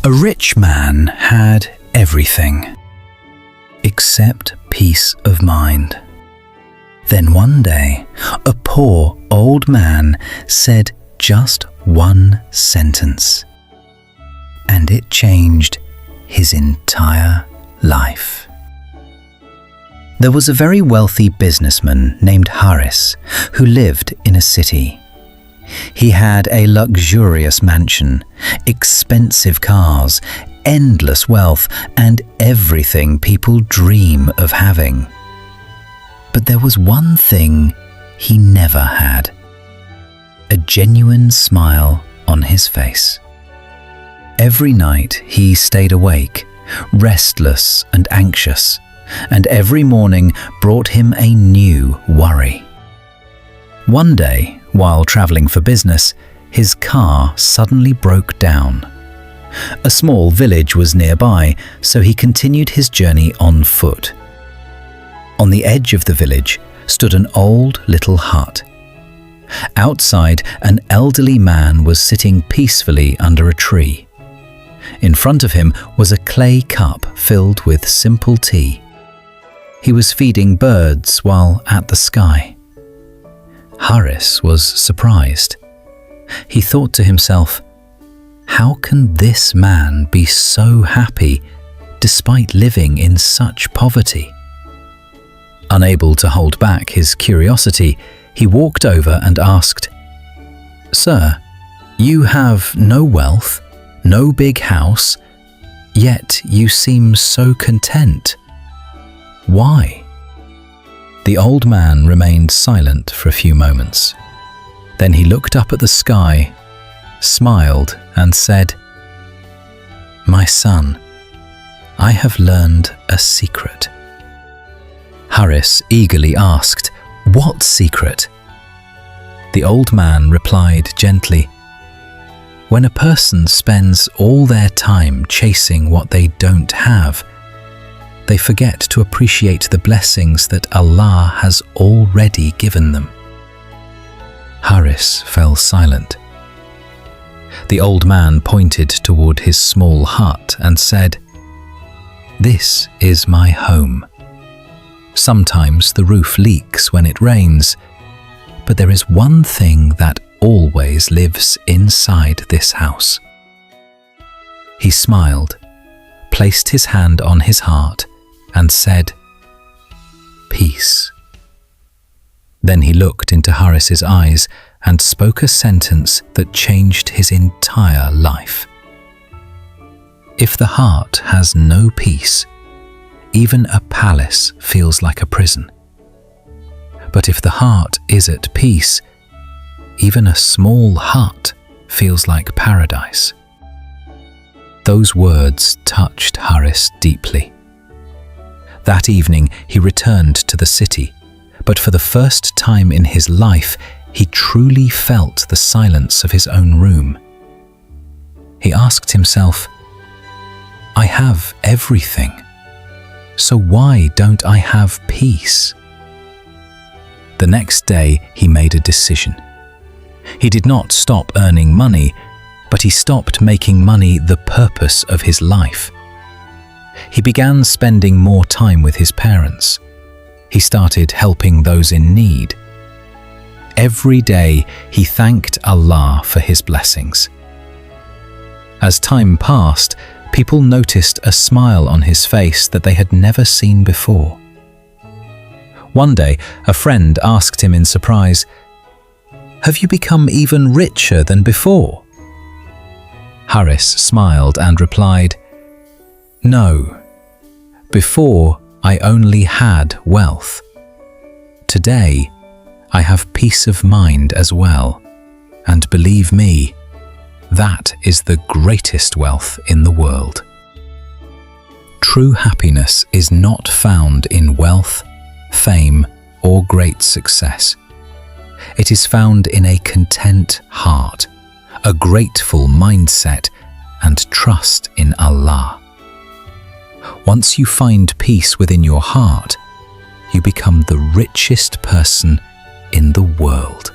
A rich man had everything except peace of mind. Then one day, a poor old man said just one sentence, and it changed his entire life. There was a very wealthy businessman named Haris who lived in a city. He had a luxurious mansion, expensive cars, endless wealth, and everything people dream of having. But there was one thing he never had: a genuine smile on his face. Every night he stayed awake, restless and anxious, and every morning brought him a new worry. One day, while traveling for business, his car suddenly broke down. A small village was nearby, so he continued his journey on foot. On the edge of the village stood an old little hut. Outside, an elderly man was sitting peacefully under a tree. In front of him was a clay cup filled with simple tea. He was feeding birds while at the sky. Haris was surprised. He thought to himself, how can this man be so happy despite living in such poverty? Unable to hold back his curiosity, he walked over and asked, "Sir, you have no wealth, no big house, yet you seem so content. Why?" The old man remained silent for a few moments. Then he looked up at the sky, smiled, and said, "My son, I have learned a secret." Haris eagerly asked, "What secret?" The old man replied gently, "When a person spends all their time chasing what they don't have, they forget to appreciate the blessings that Allah has already given them." Haris fell silent. The old man pointed toward his small hut and said, "This is my home. Sometimes the roof leaks when it rains, but there is one thing that always lives inside this house." He smiled, placed his hand on his heart, and said, "Peace." Then he looked into Haris's eyes and spoke a sentence that changed his entire life. If the heart has no peace, even a palace feels like a prison. But if the heart is at peace, even a small hut feels like paradise. Those words touched Haris deeply. That evening he returned to the city, but for the first time in his life, he truly felt the silence of his own room. He asked himself, "I have everything, so why don't I have peace?" The next day he made a decision. He did not stop earning money, but he stopped making money the purpose of his life. He began spending more time with his parents. He started helping those in need. Every day he thanked Allah for his blessings. As time passed, people noticed a smile on his face that they had never seen before. One day, a friend asked him in surprise, "Have you become even richer than before?" Haris smiled and replied, "No. Before, I only had wealth. Today, I have peace of mind as well, and believe me, that is the greatest wealth in the world." True happiness is not found in wealth, fame, or great success. It is found in a content heart, a grateful mindset, and trust in Allah. Once you find peace within your heart, you become the richest person in the world.